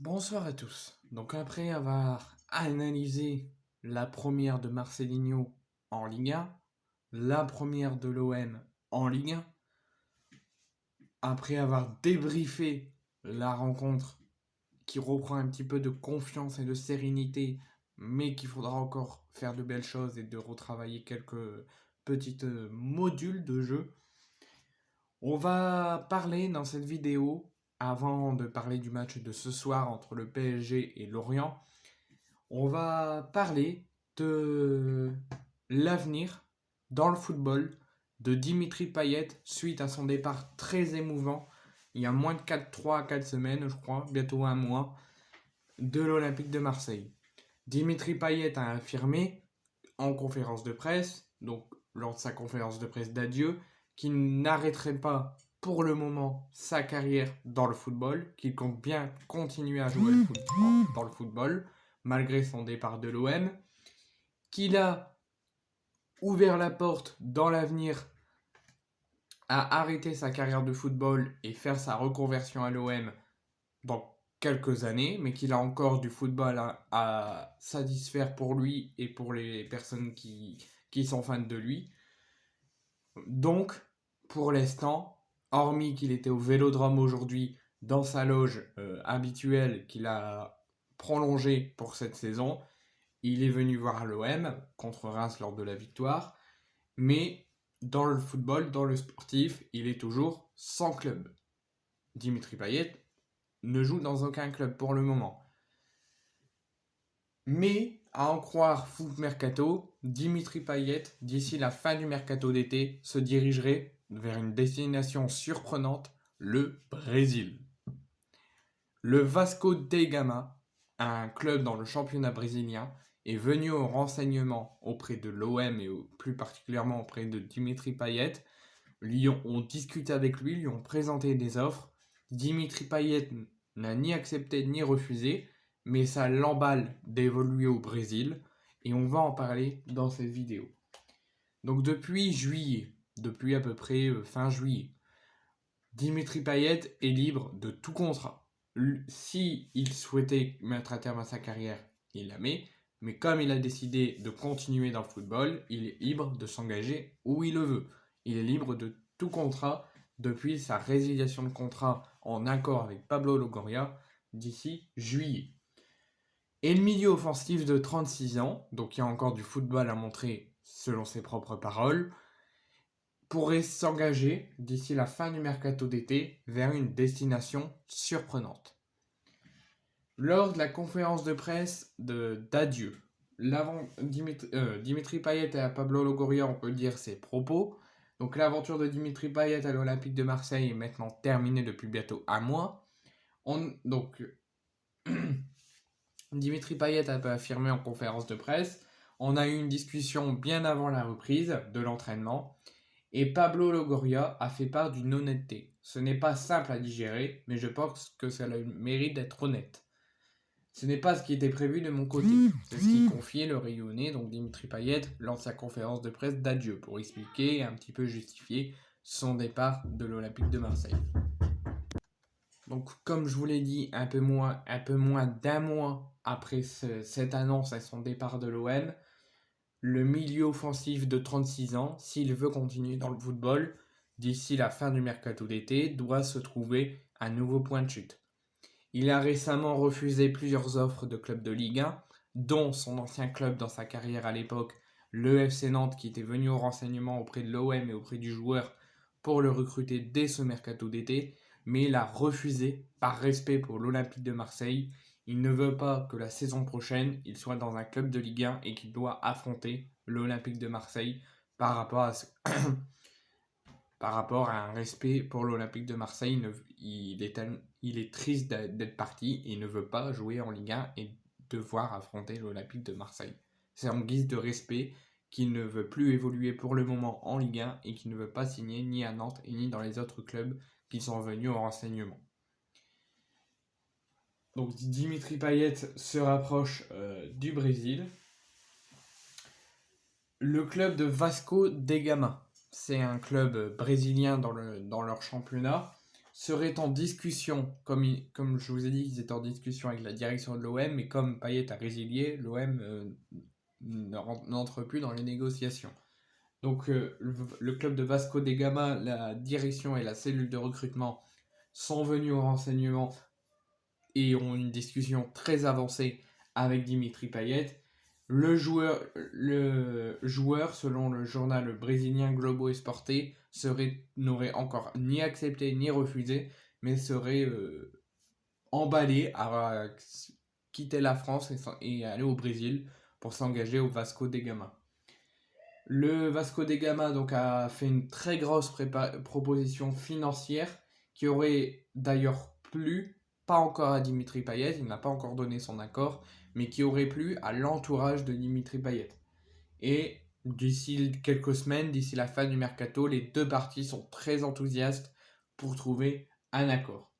Bonsoir à tous. Donc après avoir analysé la première de Marcelinho en Ligue 1, la première de l'OM en Ligue 1, après avoir débriefé la rencontre qui reprend un petit peu de confiance et de sérénité, mais qu'il faudra encore faire de belles choses et de retravailler quelques petites modules de jeu, on va parler dans cette vidéo, avant de parler du match de ce soir entre le PSG et Lorient, on va parler de l'avenir dans le football de Dimitri Payet suite à son départ très émouvant il y a moins de 4 semaines, je crois, bientôt un mois, de l'Olympique de Marseille. Dimitri Payet a affirmé en conférence de presse, donc lors de sa conférence de presse d'adieu, qu'il n'arrêterait pas pour le moment sa carrière dans le football, qu'il compte bien continuer à jouer dans le football, malgré son départ de l'OM, qu'il a ouvert la porte dans l'avenir à arrêter sa carrière de football et faire sa reconversion à l'OM dans quelques années, mais qu'il a encore du football à satisfaire pour lui et pour les personnes qui sont fans de lui. Donc, pour l'instant, hormis qu'il était au Vélodrome aujourd'hui, dans sa loge habituelle qu'il a prolongée pour cette saison, il est venu voir l'OM contre Reims lors de la victoire, mais dans le football, dans le sportif, il est toujours sans club. Dimitri Payet ne joue dans aucun club pour le moment. Mais, à en croire Foot Mercato, Dimitri Payet, d'ici la fin du mercato d'été, se dirigerait vers une destination surprenante, le Brésil. Le Vasco da Gama, un club dans le championnat brésilien, est venu au renseignement auprès de l'OM et plus particulièrement auprès de Dimitri Payet. Lui ont discuté avec lui, lui ont présenté des offres. Dimitri Payet n'a ni accepté ni refusé, mais ça l'emballe d'évoluer au Brésil et on va en parler dans cette vidéo. Donc depuis juillet, depuis à peu près fin juillet, Dimitri Payet est libre de tout contrat. Si il souhaitait mettre à terme à sa carrière, il la met, mais comme il a décidé de continuer dans le football, il est libre de s'engager où il le veut. Il est libre de tout contrat depuis sa résiliation de contrat en accord avec Pablo Longoria d'ici juillet. Et le milieu offensif de 36 ans, donc il y a encore du football à montrer selon ses propres paroles, pourrait s'engager d'ici la fin du mercato d'été vers une destination surprenante. Lors de la conférence de presse d'adieu, Dimitri Payet à Pablo Longoria, on peut dire ses propos. Donc l'aventure de Dimitri Payet à l'Olympique de Marseille est maintenant terminée depuis bientôt un mois. Dimitri Payet a affirmé en conférence de presse, on a eu une discussion bien avant la reprise de l'entraînement et Pablo Longoria a fait part d'une honnêteté. Ce n'est pas simple à digérer, mais je pense que ça a le mérite d'être honnête. Ce n'est pas ce qui était prévu de mon côté. C'est ce qui confiait le rayonné, donc Dimitri Payet, lors de sa conférence de presse d'adieu, pour expliquer et un petit peu justifier son départ de l'Olympique de Marseille. Donc, comme je vous l'ai dit, un peu moins d'un mois après cette annonce à son départ de l'OM, le milieu offensif de 36 ans, s'il veut continuer dans le football, d'ici la fin du mercato d'été, doit se trouver un nouveau point de chute. Il a récemment refusé plusieurs offres de clubs de Ligue 1, dont son ancien club dans sa carrière à l'époque, le FC Nantes, qui était venu au renseignement auprès de l'OM et auprès du joueur pour le recruter dès ce mercato d'été, mais il a refusé par respect pour l'Olympique de Marseille. Il ne veut pas que la saison prochaine, il soit dans un club de Ligue 1 et qu'il doit affronter l'Olympique de Marseille par rapport à par rapport à un respect pour l'Olympique de Marseille. Il est triste d'être parti et il ne veut pas jouer en Ligue 1 et devoir affronter l'Olympique de Marseille. C'est en guise de respect qu'il ne veut plus évoluer pour le moment en Ligue 1 et qu'il ne veut pas signer ni à Nantes ni dans les autres clubs qui sont venus au renseignement. Donc Dimitri Payet se rapproche du Brésil. Le club de Vasco da Gama, c'est un club brésilien dans leur championnat. seraient en discussion, comme je vous ai dit, ils étaient en discussion avec la direction de l'OM, mais comme Payet a résilié, l'OM n'entre plus dans les négociations. Donc le club de Vasco da Gama, la direction et la cellule de recrutement sont venus au renseignement et ont une discussion très avancée avec Dimitri Payet. Le joueur, selon le journal brésilien Globo Esporte, n'aurait encore ni accepté ni refusé, mais serait emballé à quitter la France et aller au Brésil pour s'engager au Vasco da Gama. Le Vasco da Gama donc, a fait une très grosse proposition financière qui aurait d'ailleurs plu, pas encore à Dimitri Payet, il n'a pas encore donné son accord, mais qui aurait plu à l'entourage de Dimitri Payet. Et d'ici quelques semaines, d'ici la fin du mercato, les deux parties sont très enthousiastes pour trouver un accord.